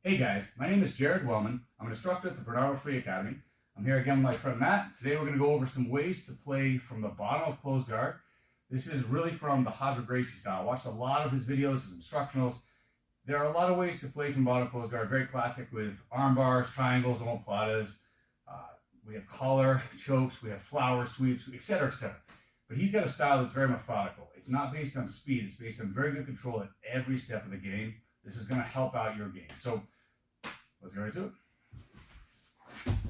Hey guys, my name is Jared Wellman. I'm an instructor at the Bernardo Free Academy. I'm here again with my friend Matt. Today we're going to go over some ways to play from the bottom of closed guard. This is really from the Gracie style. I watched a lot of his videos, his instructionals. There are a lot of ways to play from bottom of closed guard, very classic with arm bars, triangles, omoplatas. We have collar, chokes, we have flower sweeps, etc., etc. But he's got a style that's very methodical. It's not based on speed, it's based on very good control at every step of the game. This is going to help out your game. So let's get right to it.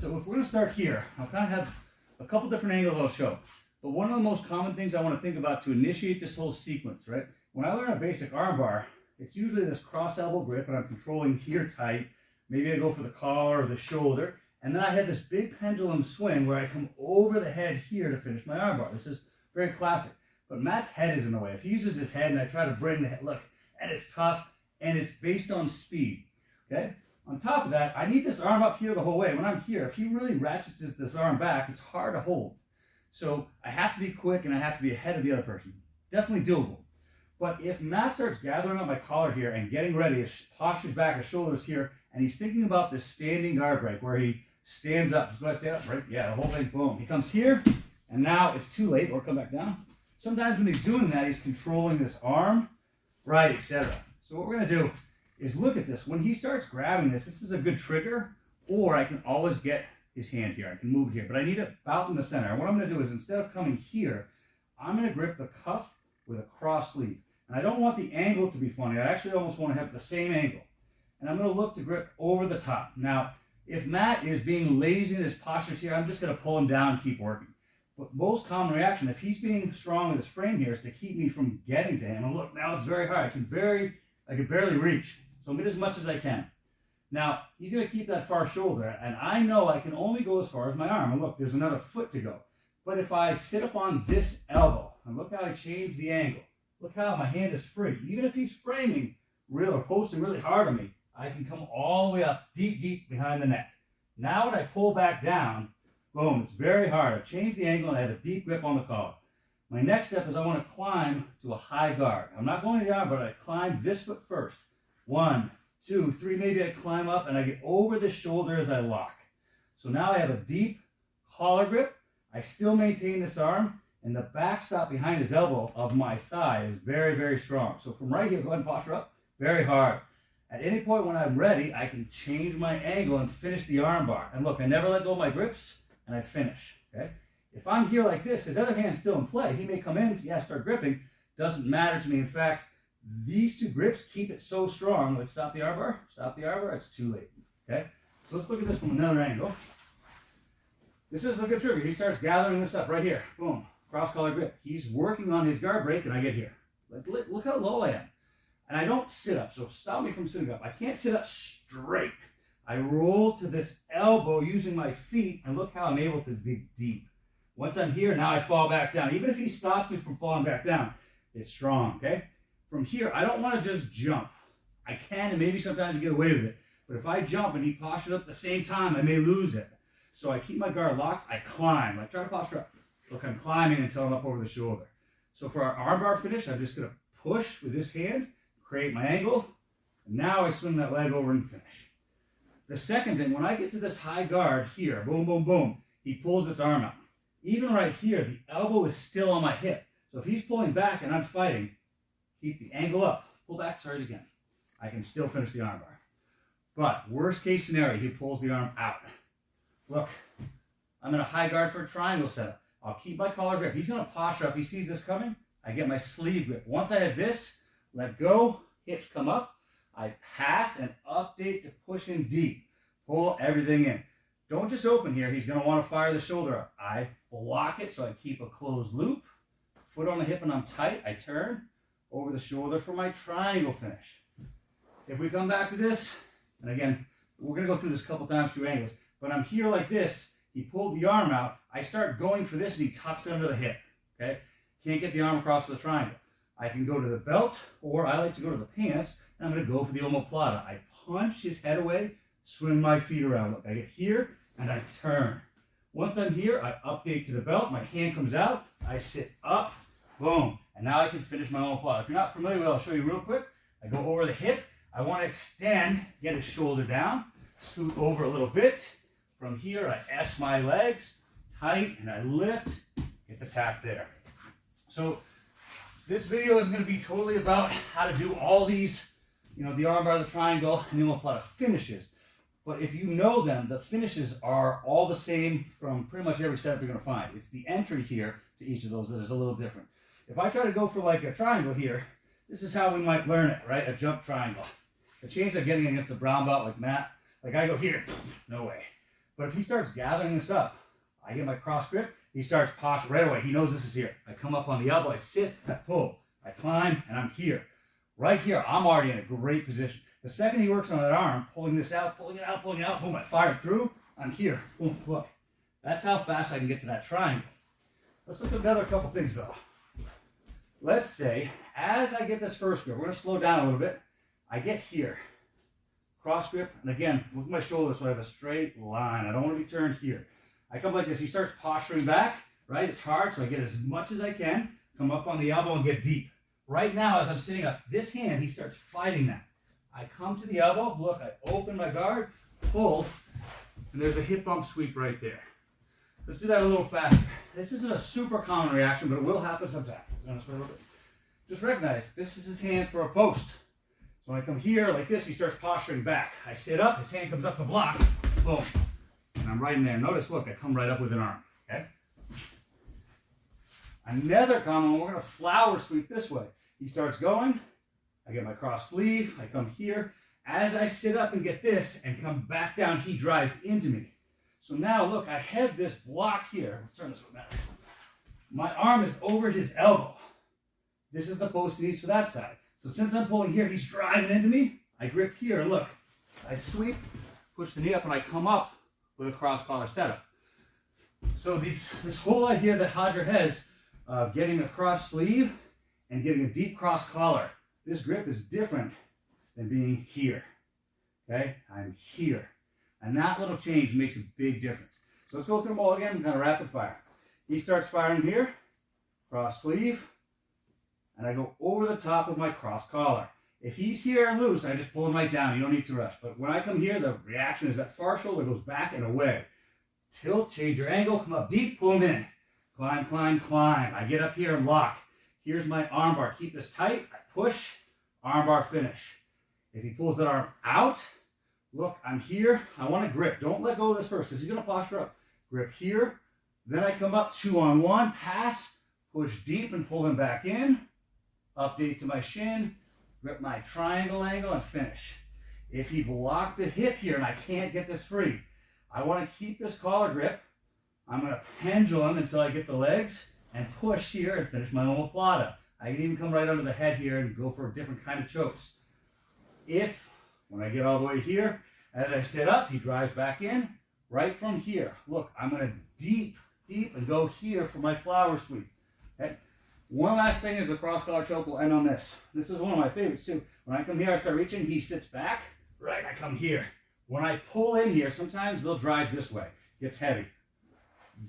So if we're going to start here, I'll kind of have a couple different angles I'll show. But one of the most common things I want to think about to initiate this whole sequence, right? When I learn a basic arm bar, it's usually this cross elbow grip and I'm controlling here tight. Maybe I go for the collar or the shoulder. And then I have this big pendulum swing where I come over the head here to finish my arm bar. This is very classic. But Matt's head is in the way. If he uses his head and I try to bring the head, look, and it's tough and it's based on speed, okay? On top of that, I need this arm up here the whole way. When I'm here, if he really ratchets this arm back, it's hard to hold. So I have to be quick and I have to be ahead of the other person. Definitely doable. But if Matt starts gathering up my collar here and getting ready, his posture's back, his shoulders here, and he's thinking about this standing guard break where he stands up. Just go ahead, stand up, right? Yeah, the whole thing, boom. He comes here, and now it's too late, or come back down. Sometimes when he's doing that, he's controlling this arm, right, etc. So what we're going to do is look at this. When he starts grabbing this is a good trigger, or I can always get his hand here. I can move it here, but I need it about in the center. And what I'm going to do is instead of coming here, I'm going to grip the cuff with a cross sleeve. And I don't want the angle to be funny. I actually almost want to have the same angle. And I'm going to look to grip over the top. Now, if Matt is being lazy in his postures here, I'm just going to pull him down and keep working. But most common reaction, if he's being strong with his frame here, is to keep me from getting to him. And look, now it's very hard. I can barely reach. So I'm going to get as much as I can. Now, he's going to keep that far shoulder, and I know I can only go as far as my arm. And look, there's another foot to go. But if I sit up on this elbow, and look how I change the angle. Look how my hand is free. Even if he's framing real or posting really hard on me, I can come all the way up deep, deep behind the neck. Now when I pull back down, boom, it's very hard. I've changed the angle and I have a deep grip on the collar. My next step is I want to climb to a high guard. I'm not going to the arm, but I climb this foot first. 1, 2, 3, maybe I climb up and I get over the shoulder as I lock. So now I have a deep collar grip. I still maintain this arm, and the backstop behind his elbow of my thigh is very, very strong. So from right here, go ahead and posture up, very hard. At any point when I'm ready, I can change my angle and finish the arm bar. And look, I never let go of my grips, and I finish, okay? If I'm here like this, his other hand's still in play. He may come in, start gripping. Doesn't matter to me. In fact, these two grips keep it so strong. Let's stop the arm bar, it's too late, okay? So let's look at this from another angle. This is the good trigger. He starts gathering this up right here. Boom, cross collar grip. He's working on his guard break, and I get here. Look how low I am. And I don't sit up, so stop me from sitting up. I can't sit up straight. I roll to this elbow using my feet, and look how I'm able to be deep. Once I'm here, now I fall back down. Even if he stops me from falling back down, it's strong, okay? From here, I don't want to just jump. I can, and maybe sometimes get away with it. But if I jump and he postures up at the same time, I may lose it. So I keep my guard locked. I climb. I try to posture up. Look, I'm climbing until I'm up over the shoulder. So for our armbar finish, I'm just going to push with this hand, create my angle, and now I swing that leg over and finish. The second thing, when I get to this high guard here, boom, boom, boom, he pulls this arm out. Even right here, the elbow is still on my hip. So if he's pulling back and I'm fighting, keep the angle up, pull back, start again. I can still finish the armbar. But worst case scenario, he pulls the arm out. Look, I'm in a high guard for a triangle setup. I'll keep my collar grip. He's going to posture up. He sees this coming. I get my sleeve grip. Once I have this, let go, hips come up. I pass and update to push in deep. Pull everything in. Don't just open here. He's going to want to fire the shoulder up. I block it so I keep a closed loop. Foot on the hip and I'm tight. I turn over the shoulder for my triangle finish. If we come back to this, and again, we're going to go through this a couple times through angles, but I'm here like this. He pulled the arm out. I start going for this and he tucks it under the hip. Okay? Can't get the arm across the triangle. I can go to the belt, or I like to go to the pants, and I'm going to go for the omoplata. I punch his head away, swing my feet around. Look, I get here, and I turn. Once I'm here, I update to the belt. My hand comes out. I sit up. Boom. And now I can finish my omoplata. If you're not familiar with it, I'll show you real quick. I go over the hip. I want to extend, get his shoulder down, scoot over a little bit. From here, I S my legs tight and I lift, get the tap there. So this video is going to be totally about how to do all these, the armbar, the triangle, and the omoplata finishes. But if you know them, the finishes are all the same from pretty much every setup you're going to find. It's the entry here to each of those that is a little different. If I try to go for like a triangle here, this is how we might learn it, right? A jump triangle. The chance of getting against a brown belt like Matt, like I go here, no way. But if he starts gathering this up, I get my cross grip, he starts posturing right away. He knows this is here. I come up on the elbow, I sit, I pull, I climb, and I'm here. Right here, I'm already in a great position. The second he works on that arm, pulling this out, pulling it out, boom, I fire it through, I'm here. Boom, look. That's how fast I can get to that triangle. Let's look at another couple things though. Let's say, as I get this first grip, we're going to slow down a little bit. I get here. Cross grip, and again, look at my shoulders so I have a straight line. I don't want to be turned here. I come like this, he starts posturing back, right? It's hard, so I get as much as I can, come up on the elbow and get deep. Right now, as I'm sitting up, this hand, he starts fighting that. I come to the elbow, look, I open my guard, pull, and there's a hip bump sweep right there. Let's do that a little faster. This isn't a super common reaction, but it will happen sometimes. Just recognize, this is his hand for a post. So when I come here like this, he starts posturing back. I sit up, his hand comes up to block, boom, and I'm right in there. Notice, look, I come right up with an arm, okay? Another common one, we're going to flower sweep this way. He starts going, I get my cross sleeve, I come here. As I sit up and get this and come back down, he drives into me. So now, look, I have this blocked here. Let's turn this one back. My arm is over his elbow. This is the post he needs for that side. So since I'm pulling here, he's driving into me. I grip here, and look, I sweep, push the knee up, and I come up with a cross collar setup. So this whole idea that Hodger has of getting a cross sleeve and getting a deep cross collar, this grip is different than being here. Okay, I'm here. And that little change makes a big difference. So let's go through them all again, kind of rapid fire. He starts firing here, cross sleeve, and I go over the top with my cross collar. If he's here and loose, I just pull him right down. You don't need to rush. But when I come here, the reaction is that far shoulder goes back and away. Tilt, change your angle, come up deep, pull him in. Climb, climb, climb. I get up here and lock. Here's my armbar. Keep this tight. I push, armbar finish. If he pulls that arm out, look, I'm here. I want to grip. Don't let go of this first because he's going to posture up. Grip here. Then I come up 2-on-1, pass, push deep and pull him back in. Update to my shin, grip my triangle angle and finish. If he blocked the hip here and I can't get this free, I want to keep this collar grip. I'm going to pendulum until I get the legs and push here and finish my omoplata. I can even come right under the head here and go for a different kind of chokes. If, when I get all the way here, as I sit up, he drives back in, right from here. Look, I'm going to deep and go here for my flower sweep. Okay? One last thing is the cross collar choke will end on this. This is one of my favorites too. When I come here, I start reaching, he sits back, right, I come here. When I pull in here, sometimes they'll drive this way. Gets heavy.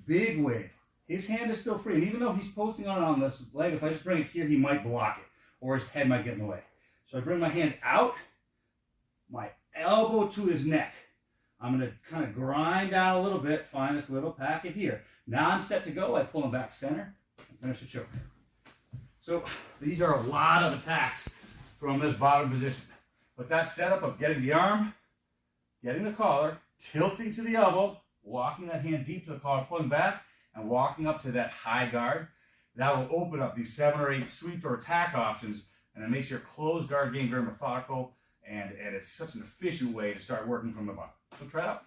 Big wave. His hand is still free. And even though he's posting on this leg, if I just bring it here, he might block it. Or his head might get in the way. So I bring my hand out, my elbow to his neck. I'm going to kind of grind down a little bit, find this little packet here. Now I'm set to go. I pull him back center and finish the choke. So these are a lot of attacks from this bottom position. But that setup of getting the arm, getting the collar, tilting to the elbow, walking that hand deep to the collar, pulling back, and walking up to that high guard, that will open up these 7 or 8 sweep or attack options, and it makes your closed guard game very methodical, and it's such an efficient way to start working from the bottom. So try it out.